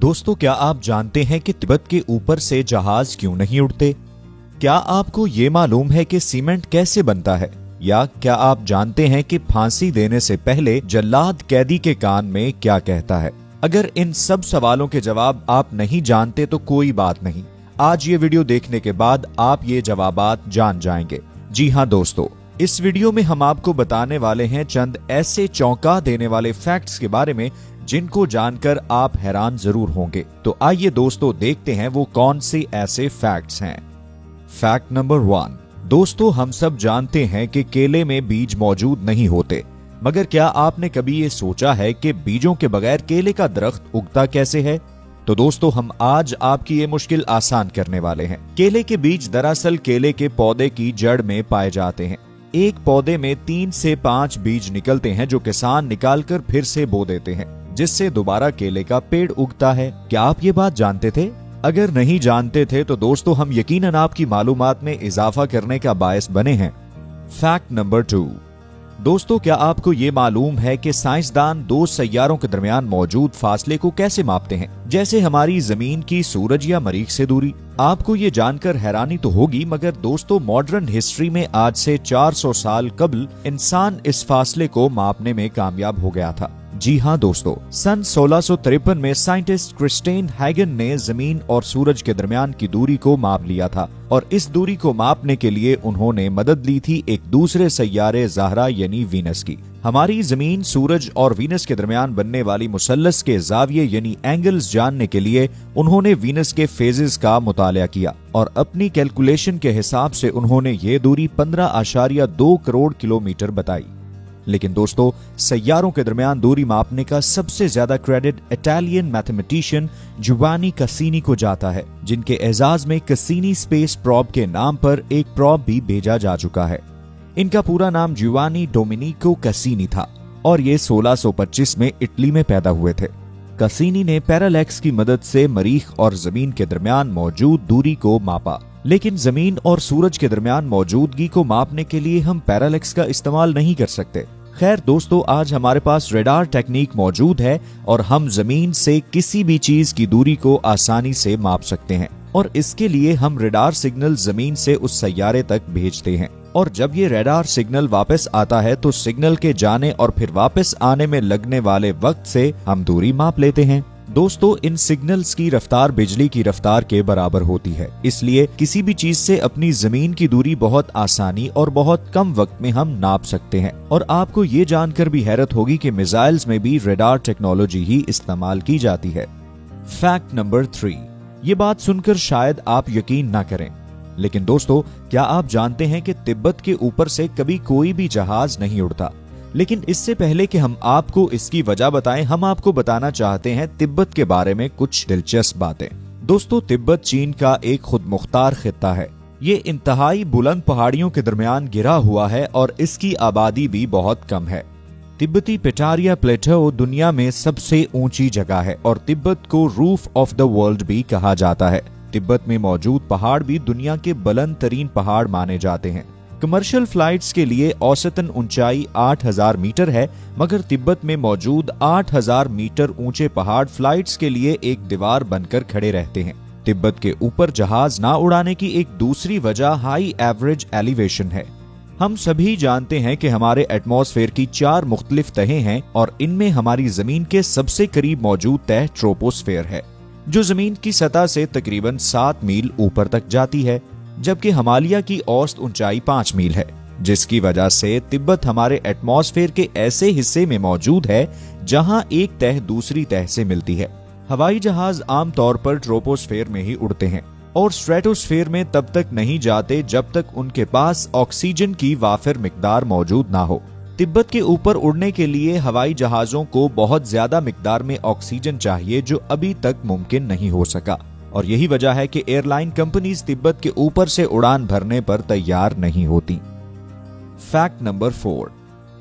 दोस्तों, क्या आप जानते हैं कि तिब्बत के ऊपर से जहाज क्यों नहीं उड़ते? क्या आपको ये मालूम है कि सीमेंट कैसे बनता है? या क्या आप जानते हैं कि फांसी देने से पहले जल्लाद कैदी के कान में क्या कहता है? अगर इन सब सवालों के जवाब आप नहीं जानते तो कोई बात नहीं, आज ये वीडियो देखने के बाद आप ये जवाबात जान जाएंगे। जी हाँ दोस्तों, इस वीडियो में हम आपको बताने वाले हैं चंद ऐसे चौंका देने वाले फैक्ट्स के बारे में जिनको जानकर आप हैरान जरूर होंगे। तो आइए दोस्तों देखते हैं वो कौन से ऐसे फैक्ट्स हैं। Fact number 1। दोस्तों, हम सब जानते हैं कि केले में बीज मौजूद नहीं होते, मगर क्या आपने कभी ये सोचा है कि बीजों के बगैर केले का दरख्त उगता कैसे है? तो दोस्तों, हम आज आपकी ये मुश्किल आसान करने वाले हैं। केले के बीज दरअसल केले के पौधे की जड़ में पाए जाते हैं। एक पौधे में 3 से 5 बीज निकलते हैं जो किसान निकालकर फिर से बो देते हैं, जिससे दोबारा केले का पेड़ उगता है। क्या आप ये बात जानते थे? अगर नहीं जानते थे तो दोस्तों हम यकीनन आपकी मालूमात में इजाफा करने का बायस बने हैं। Fact number 2। दोस्तों, क्या आपको ये मालूम है कि साइंसदान 2 सैयारों के दरमियान मौजूद फासले को कैसे मापते हैं? जैसे हमारी जमीन की सूरज या मरीख से दूरी। आपको ये जानकर हैरानी तो होगी, मगर दोस्तों मॉडर्न हिस्ट्री में आज से 400 साल कबल इंसान इस फासले को मापने में कामयाब हो गया था। जी हाँ दोस्तों, सन 1653 में साइंटिस्ट क्रिस्टेन हैगन ने जमीन और सूरज के दरमियान की दूरी को माप लिया था, और इस दूरी को मापने के लिए उन्होंने मदद ली थी एक दूसरे सैयारे ज़हरा यानी वीनस की। हमारी जमीन, सूरज और वीनस के दरमियान बनने वाली मुसल्लस के जाविये यानी एंगल्स जानने के लिए उन्होंने वीनस के फेजेस का मुताला किया, और अपनी कैलकुलेशन के हिसाब से उन्होंने ये दूरी 15.2 करोड़ किलोमीटर बताई। लेकिन दोस्तों, सैयारों के दरमियान दूरी मापने का सबसे ज्यादा credit Italian mathematician Giovanni Cassini को जाता है, जिनके एजाज में कैसिनी स्पेस प्रॉब के नाम पर एक प्रॉब भी भेजा जा चुका है। इनका पूरा नाम जियोवानी डोमिनिको कैसिनी था, और ये 1625 में इटली में पैदा हुए थे। कैसिनी ने पैरालैक्स की मदद से मरीख और जमीन के दरमियान मौजूद दूरी को मापा, लेकिन जमीन और सूरज के दरमियान मौजूदगी को मापने के लिए हम पैरालैक्स का इस्तेमाल नहीं कर सकते। खैर दोस्तों, आज हमारे पास रेडार टेक्निक मौजूद है और हम जमीन से किसी भी चीज की दूरी को आसानी से माप सकते हैं, और इसके लिए हम रेडार सिग्नल जमीन से उस सैयारे तक भेजते हैं, और जब ये रेडार सिग्नल वापस आता है तो सिग्नल के जाने और फिर वापस आने में लगने वाले वक्त से हम दूरी माप लेते हैं। दोस्तों, इन सिग्नल्स की रफ्तार बिजली की रफ्तार के बराबर होती है, इसलिए किसी भी चीज से अपनी जमीन की दूरी बहुत आसानी और बहुत कम वक्त में हम नाप सकते हैं। और आपको ये जानकर भी हैरत होगी कि मिसाइल्स में भी रेडार टेक्नोलॉजी ही इस्तेमाल की जाती है। Fact number 3। ये बात सुनकर शायद आप यकीन ना करें, लेकिन दोस्तों क्या आप जानते हैं कि तिब्बत के ऊपर से कभी कोई भी जहाज नहीं उड़ता? लेकिन इससे पहले कि हम आपको इसकी वजह बताएं, हम आपको बताना चाहते हैं तिब्बत के बारे में कुछ दिलचस्प बातें। दोस्तों, तिब्बत चीन का एक खुद मुख्तार खित्ता है। ये इंतहाई बुलंद पहाड़ियों के दरमियान गिरा हुआ है और इसकी आबादी भी बहुत कम है। तिब्बती पेटारिया प्लेटो दुनिया में सबसे ऊंची जगह है और तिब्बत को रूफ ऑफ द वर्ल्ड भी कहा जाता है। तिब्बत में मौजूद पहाड़ भी दुनिया के बुलंद तरीन पहाड़ माने जाते हैं। कमर्शियल फ्लाइट्स के लिए औसतन ऊंचाई 8000 मीटर है, मगर तिब्बत में मौजूद 8000 मीटर ऊंचे पहाड़ फ्लाइट्स के लिए एक दीवार बनकर खड़े रहते हैं। तिब्बत के ऊपर जहाज ना उड़ाने की एक दूसरी वजह हाई एवरेज एलिवेशन है। हम सभी जानते हैं कि हमारे एटमॉस्फेयर की 4 मुख्तलिफ तहें हैं, और इनमें हमारी जमीन के सबसे करीब मौजूद तह ट्रोपोस्फेयर है, जो जमीन की सतह से तकरीबन 7 मील ऊपर तक जाती है, जबकि हिमालय की औसत ऊंचाई 5 मील है, जिसकी वजह से तिब्बत हमारे एटमॉस्फेयर के ऐसे हिस्से में मौजूद है जहां एक तह दूसरी तह से मिलती है। हवाई जहाज आमतौर पर ट्रोपोस्फेयर में ही उड़ते हैं और स्ट्रेटोस्फेयर में तब तक नहीं जाते जब तक उनके पास ऑक्सीजन की वाफिर मिकदार मौजूद ना हो। तिब्बत के ऊपर उड़ने के लिए हवाई जहाजों को बहुत ज्यादा मिकदार में ऑक्सीजन चाहिए, जो अभी तक मुमकिन नहीं हो सका, और यही वजह है कि एयरलाइन कंपनीज तिब्बत के ऊपर से उड़ान भरने पर तैयार नहीं होती। Fact number 4।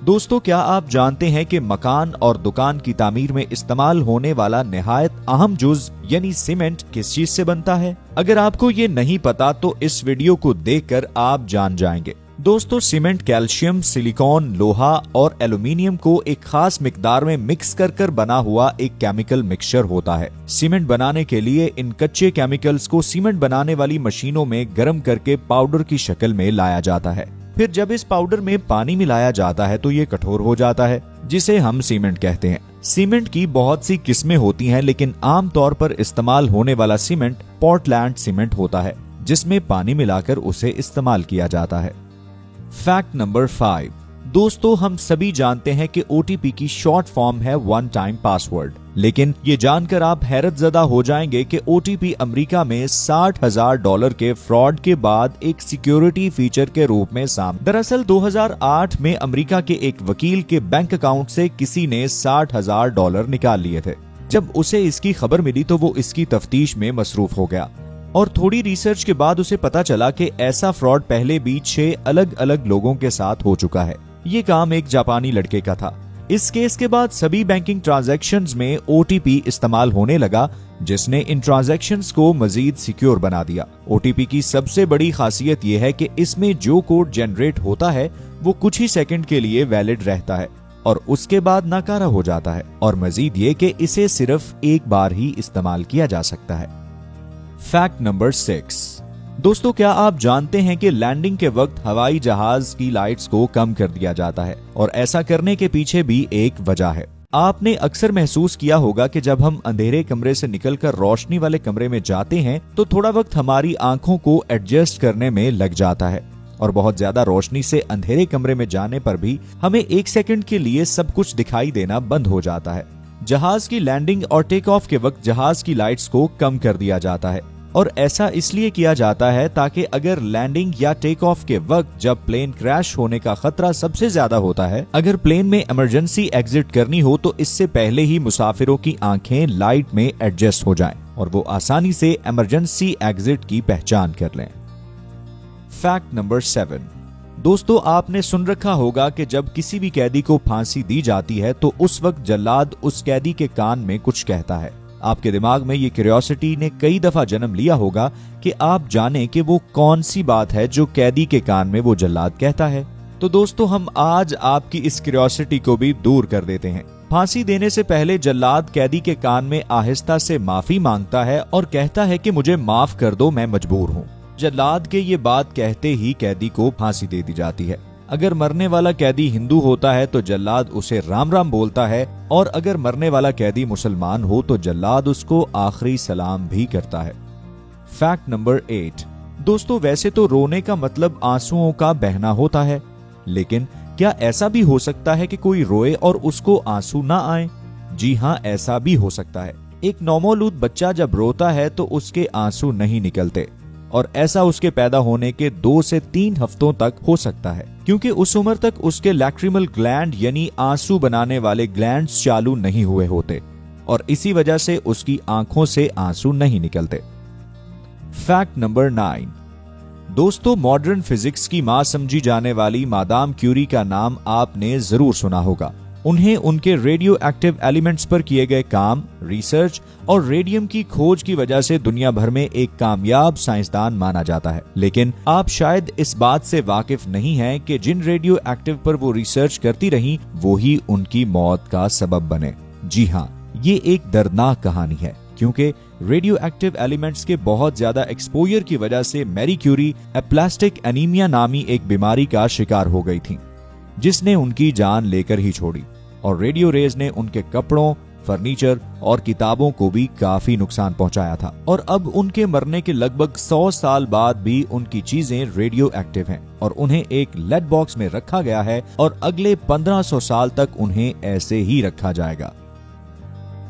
दोस्तों, क्या आप जानते हैं कि मकान और दुकान की तामीर में इस्तेमाल होने वाला निहायत अहम जुज यानी सीमेंट किस चीज से बनता है? अगर आपको ये नहीं पता तो इस वीडियो को देखकर आप जान जाएंगे। दोस्तों, सीमेंट कैल्शियम, सिलिकॉन, लोहा और एल्यूमिनियम को एक खास मिकदार में मिक्स कर बना हुआ एक केमिकल मिक्सचर होता है। सीमेंट बनाने के लिए इन कच्चे केमिकल्स को सीमेंट बनाने वाली मशीनों में गर्म करके पाउडर की शक्ल में लाया जाता है। फिर जब इस पाउडर में पानी मिलाया जाता है तो ये कठोर हो जाता है, जिसे हम सीमेंट कहते हैं। सीमेंट की बहुत सी किस्में होती हैं, लेकिन आमतौर पर इस्तेमाल होने वाला सीमेंट पोर्टलैंड सीमेंट होता है, जिसमें पानी मिलाकर उसे इस्तेमाल किया जाता है। Fact number 5। दोस्तों, हम सभी जानते हैं कि ओटीपी की शॉर्ट फॉर्म है वन टाइम पासवर्ड, लेकिन ये जानकर आप हैरतजदा हो जाएंगे कि ओटीपी अमेरिका में $60,000 के फ्रॉड के बाद एक सिक्योरिटी फीचर के रूप में सामने। दरअसल 2008 में अमेरिका के एक वकील के बैंक अकाउंट से किसी ने $60,000 निकाल लिए थे। जब उसे इसकी खबर मिली तो वो इसकी तफ्तीश में मसरूफ हो गया और थोड़ी रिसर्च के बाद उसे पता चला कि ऐसा फ्रॉड पहले भी 6 अलग अलग लोगों के साथ हो चुका है। ये काम एक जापानी लड़के का था। इस केस के बाद सभी बैंकिंग ट्रांजैक्शंस में ओटीपी इस्तेमाल होने लगा, जिसने इन ट्रांजैक्शंस को मजीद सिक्योर बना दिया। ओटीपी की सबसे बड़ी खासियत यह है कि इसमें जो कोड जनरेट होता है वो कुछ ही सेकंड के लिए वैलिड रहता है और उसके बाद नाकारा हो जाता है, और मजीद ये कि इसे सिर्फ एक बार ही इस्तेमाल किया जा सकता है। Fact number 6। दोस्तों, क्या आप जानते हैं कि लैंडिंग के वक्त हवाई जहाज की लाइट्स को कम कर दिया जाता है, और ऐसा करने के पीछे भी एक वजह है। आपने अक्सर महसूस किया होगा कि जब हम अंधेरे कमरे से निकलकर रोशनी वाले कमरे में जाते हैं तो थोड़ा वक्त हमारी आंखों को एडजस्ट करने में लग जाता है, और बहुत ज्यादा रोशनी से अंधेरे कमरे में जाने पर भी हमें एक सेकंड के लिए सब कुछ दिखाई देना बंद हो जाता है। जहाज की लैंडिंग और टेक ऑफ के वक्त जहाज की लाइट्स को कम कर दिया जाता है, और ऐसा इसलिए किया जाता है ताकि अगर लैंडिंग या टेक ऑफ के वक्त जब प्लेन क्रैश होने का खतरा सबसे ज्यादा होता है, अगर प्लेन में इमरजेंसी एग्जिट करनी हो तो इससे पहले ही मुसाफिरों की आंखें लाइट में एडजस्ट हो जाएं और वो आसानी से इमरजेंसी एग्जिट की पहचान कर लें। Fact number 7। दोस्तों, आपने सुन रखा होगा कि जब किसी भी कैदी को फांसी दी जाती है तो उस वक्त जल्लाद उस कैदी के कान में कुछ कहता है। आपके दिमाग में ये क्यूरियोसिटी ने कई दफा जन्म लिया होगा कि आप जाने कि वो कौन सी बात है जो कैदी के कान में वो जल्लाद कहता है। तो दोस्तों, हम आज आपकी इस क्यूरियोसिटी को भी दूर कर देते हैं। फांसी देने से पहले जल्लाद कैदी के कान में आहिस्ता से माफी मांगता है और कहता है कि मुझे माफ कर दो, मैं मजबूर हूँ। जल्लाद के ये बात कहते ही कैदी को फांसी दे दी जाती है। अगर मरने वाला कैदी हिंदू होता है तो जल्लाद उसे राम राम बोलता है, और अगर मरने वाला कैदी मुसलमान हो तो जल्लाद उसको आखिरी सलाम भी करता है। Fact number 8। दोस्तों, वैसे तो रोने का मतलब आंसुओं का बहना होता है, लेकिन क्या ऐसा भी हो सकता है कि कोई रोए और उसको आंसू ना आए? जी हाँ, ऐसा भी हो सकता है। एक नौमौलूद बच्चा जब रोता है तो उसके आंसू नहीं निकलते, और ऐसा उसके पैदा होने के 2 से 3 हफ्तों तक हो सकता है, क्योंकि उस उम्र तक उसके लैक्रिमल ग्लैंड यानी आंसू बनाने वाले ग्लैंड्स चालू नहीं हुए होते, और इसी वजह से उसकी आंखों से आंसू नहीं निकलते। Fact number 9। दोस्तों, मॉडर्न फिजिक्स की मां समझी जाने वाली मादाम क्यूरी का नाम आपने जरूर सुना होगा। उन्हें उनके रेडियो एक्टिव एलिमेंट्स पर किए गए काम, रिसर्च और रेडियम की खोज की वजह से दुनिया भर में एक कामयाब साइंसदान माना जाता है। लेकिन आप शायद इस बात से वाकिफ नहीं हैं कि जिन रेडियो एक्टिव पर वो रिसर्च करती रहीं, वो ही उनकी मौत का सबब बने। जी हाँ, ये एक दर्दनाक कहानी है, क्योंकि रेडियो एक्टिव एलिमेंट्स के बहुत ज्यादा एक्सपोजर की वजह से मैरी क्यूरी एप्लास्टिक एनीमिया नामी एक बीमारी का शिकार हो गई थी, जिसने उनकी जान लेकर ही छोड़ी, और रेडियो रेज ने उनके कपड़ों, फर्नीचर और किताबों को भी काफी नुकसान पहुंचाया था। और अब उनके मरने के लगभग 100 साल बाद भी उनकी चीजें रेडियो एक्टिव हैं और उन्हें एक लेड बॉक्स में रखा गया है, और अगले 1500 साल तक उन्हें ऐसे ही रखा जाएगा।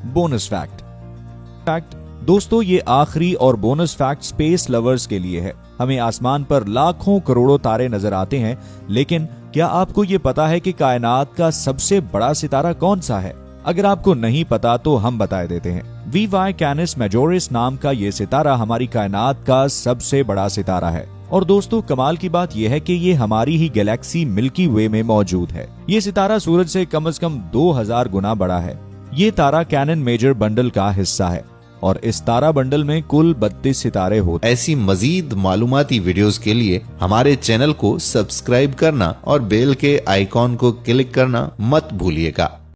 Bonus fact. दोस्तों, ये आखिरी और बोनस फैक्ट स्पेस लवर्स के लिए है। हमें आसमान पर लाखों करोड़ों तारे नजर आते हैं, लेकिन क्या आपको ये पता है कि कायनात का सबसे बड़ा सितारा कौन सा है? अगर आपको नहीं पता तो हम बता देते हैं। वी कैनिस मेजोरिस नाम का ये सितारा हमारी कायनात का सबसे बड़ा सितारा है। और दोस्तों, कमाल की बात यह है कि ये हमारी ही गैलेक्सी मिल्की वे में मौजूद है। ये सितारा सूरज से कम 2000 गुना बड़ा है। ये तारा कैनन मेजर बंडल का हिस्सा है, और इस तारा बंडल में कुल 32 सितारे होते हैं। ऐसी मजीद मालूमाती वीडियोस के लिए हमारे चैनल को सब्सक्राइब करना और बेल के आइकॉन को क्लिक करना मत भूलिएगा।